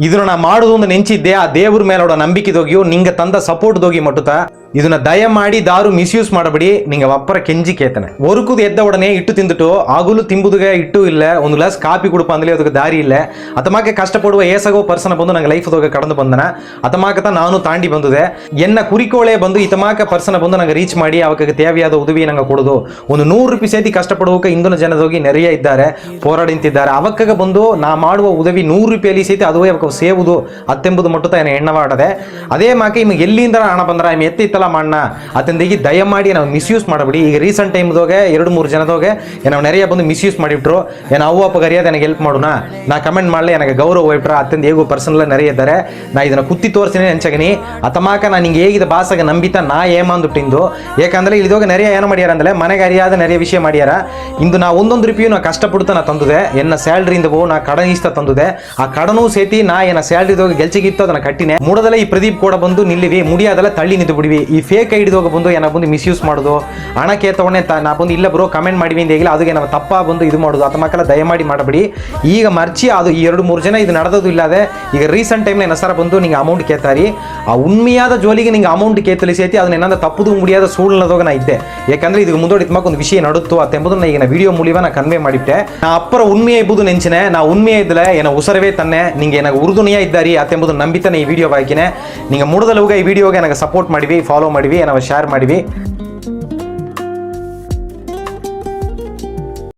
ಇದನ್ನ ನಾ ಮಾಡುದು ನೆಂಚಿದ್ದೆ ಆ ದೇವ್ರ ಮೇಲೋಡ ನಂಬಿಕೆದೋಗಿಯೋ ನಿಂಗೆ ತಂದ ಸಪೋರ್ಟ್ ದೋಗಿ ಮಟ್ಟುತ್ತ ಇದನ್ನ ದಯಮಾಡಿ ದಾರು ಮಿಸ್ಯೂಸ್ ಮಾಡಬೇಡಿ. ನಿಂಗೆ ಒಪ್ಪರ ಕೆಂಜಿ ಕೇತನೆ ಒರುಕುದು ಎದ್ದ ಒಡನೆ ಇಟ್ಟು ತಿಂದುಟು ಆಗಲು ತಿಂಬುದುಗೆ ಇಟ್ಟು ಇಲ್ಲ ಒಂದು ಗ್ಲಾಸ್ ಕಾಪಿ ಕುಡುಪ ಅಂದ್ರೆ ಅದಕ್ಕೆ ದಾರಿ ಇಲ್ಲ ಅತಮಾಕೆ ಕಷ್ಟಪಡುವ ಏಸಗೋ ಪರ್ಸನ್ ಬಂದು ನಂಗೆ ಲೈಫ್ದೋಗ ಕಡದು ಬಂದನ ಅತಮಾಕತ ನಾನು ತಾಂಡಿ ಬಂದಿದೆ ಎನ್ನ ಕುರಿಕೋಳೆ ಬಂದು ಇತಮಾಕ ಪರ್ಸನ್ ಬಂದು ನಂಗೆ ರೀಚ್ ಮಾಡಿ ಅವಕ್ಕೆ ತೇವೆಯಾದ ಉದವಿ ನಂಗೆ ಕೊಡುದು ಒಂದು 100 ರೂಪಾಯಿ ಸೇತಿ ಕಷ್ಟಪಡುವಕ್ಕೆ ಇಂದಿನ ಜನದೋಗಿ ನೆರೆಯ ಇದ್ದಾರೆ ಹೋರಾಡಿಂತಿದ್ದಾರೆ ಅವಕ್ಕಾಗ ಬಂದು ನಾ ಮಾಡುವ ಉದವಿ 100 ರೂಪಾಯಲ್ಲಿ ಸೇತಿ ಅದುವೇ ಅವಕ್ಕೆ ಸೇವುದು ಅತ್ತೆಂಬುದು ಮಟ್ಟುತ್ತ ಏನ ಎಣ್ಣವಾಡದೆ ಅದೇ ಮಾಕೆ ನಿಮಗೆ ಎಲ್ಲಿಂದ ಹಣ ಬಂದ್ರ ಎತ್ತಿ ಮಣ್ಣ ಅತಂದಿಗೆ ದಯಮಾಡಿ ನಾವು ಮಿಸ್ಯೂಸ್ ಮಾಡಬೇಡಿ. ಈಗ ರೀಸೆಂಟ್ ಟೈಮ್ದೋಗೆ 2-3 ಜನದೋಗೆ ನಾವು ನೆರೆಯ ಬಂದು ಮಿಸ್ಯೂಸ್ ಮಾಡಿಬಿಟ್ರು ಏನು ಅವ್ವ ಅಪ್ಪ ಗರಿಯಾದ ನನಗೆ ಹೆಲ್ಪ್ ಮಾಡೋಣ ನಾ ಕಮೆಂಟ್ ಮಾಡಲಿ ನನಗೆ ಗೌರವ ಹೋಗ್ಬಿಟ್ರ ಅತ್ತಂದು ಹೇಗೋ ಪರ್ಸನಲ್ ನೆರೆಯ ಇದ್ದಾರೆ ನಾ ಇದನ್ನ ಕುತ್ತಿ ತೋರಿಸ್ತೀನಿ ನೆಂಚಗನಿ ಅತಮಾಕ ನಾನು ಹಿಂಗೆ ಹೇಗಿದೆ ಬಾಸಾಗ ನಂಬಿತ ನಾ ಏಮಾಂದುಟ್ಟಿಂದು ಯಾಕಂದ್ರೆ ಇಲ್ಲಿದೋಗ ನೆರೆಯ ಏನು ಮಾಡ್ಯಾರ ಅಂದ್ರೆ ಮನೆಗೆ ಅರಿಯಾದ ನೆರೆಯ ವಿಷಯ ಮಾಡ್ಯಾರ ಇಂದು ನಾ ಒಂದೊಂದು ರೂಪಾಯಿ ನಾ ಕಷ್ಟಪಡ್ತಾ ನಾ ತಂದುದೆ ಎನ್ನ ಸ್ಯಾಲ್ರಿಯಿಂದ ನಾ ಕಡನ್ ಇಷ್ಟ ತಂದುದೆ ಆ ಕಡನೂ ಸೇತಿ ನಾ ಏನ ಸ್ಯಾಲ್ರಿದೋಗ ಗೆಲ್ಚಿಗಿತ್ತು ಅದನ್ನ ಕಟ್ಟಿನೆ ಮೂಡದಲ್ಲ ಈ ಪ್ರದೀಪ್ ಕೂಡ ಬಂದು ನಿಲ್ಲಿವಿ ಮುಡಿಯಾದಲ್ಲ ತಳ್ಳಿ ನಿಂತು ಬಿಡಿವಿ ಈ ಫೇಕ್ ಐಡಿದೋಗ ಬಂದು ಏನ ಬಂದು ಮಿಸ್ಯೂಸ್ ಮಾಡೋದು ಹಣಕ್ಕೆ ತಗೊಂಡೆ ನಾ ಬಂದು ಇಲ್ಲ ಬ್ರೋ ಕಮೆಂಟ್ ಮಾಡಿವಿ ಅಂತ ಹೇಗಿಲ್ಲ ಅದಕ್ಕೆ ನಾವು ತಪ್ಪ ಬಂದು ಇದು ಮಾಡೋದು ಅತ ಮಕ್ಕಳ ದಯಮಾಡಿ ಮಾಡಬೇಡಿ. ಈಗ ಮರ್ಚಿ ಅದು ಈ 2-3 ಜನ ಇದು ನಡೆದೋದು ಇಲ್ಲದೆ ಈಗ ರೀಸೆಂಟ್ ಟೈಮ್ ಹೆಸರ ಬಂದು ನಿಂಗೆ ಅಮೌಂಟ್ ಕೇತಾರಿ ಆ ಉಣ್ಮೆಯಾದ ಜೋಲಿಗೆ ನಿಂಗೆ ಅಮೌಂಟ್ ಕೇತಲಿ ಸೇತಿ ಅದನ್ನ ಏನಂದ್ರೆ ತಪ್ಪದು ಮುಡಿಯಾದ ಸುಳ್ಳದೋಗ ನಾ ಇದ್ದೆ ಯಾಕಂದ್ರೆ ಇದು ಮುಂದೋಡಿ ತಮ್ಮಕ್ಕೆ ಒಂದು ವಿಷಯ ನಡುತ್ತು ಅತ್ತೆಂಬುದನ್ನ ಈಗ ವಿಡಿಯೋ ಮೂಲಿವ ನಾ ಕನ್ವೆ ಮಾಡಿಬಿಟ್ಟೆ ನಾ ಅಪ್ಪರ ಉಣ್ಮೆ ಇಬ್ಬುದು ನೆಂಚಿನೆ ನಾ ಉಣ್ಮೆ ಇದ್ದಲೆ ಏನೋ ಉಸರವೇ ತನ್ನೆ ನಿಂಗೆ ಏನಾಗ ಉರುದುನಿಯ ಇದ್ದಾರಿ ಅತ್ತೆಂಬುದು ನಂಬಿತಾನೆ ಈ ವಿಡಿಯೋ ಹಾಕಿನೆ ನಿಂಗೆ ಮೂಡದಲ್ಲವಾಗ ಈ ವಿಡಿಯೋಗೆ ನನಗೆ ಸಪೋರ್ಟ್ ಮಾಡಿವಿ ಫಾಲೋ ಮಾಡಿವಿ ನಾವು ಶೇರ್ ಮಾಡಿವಿ.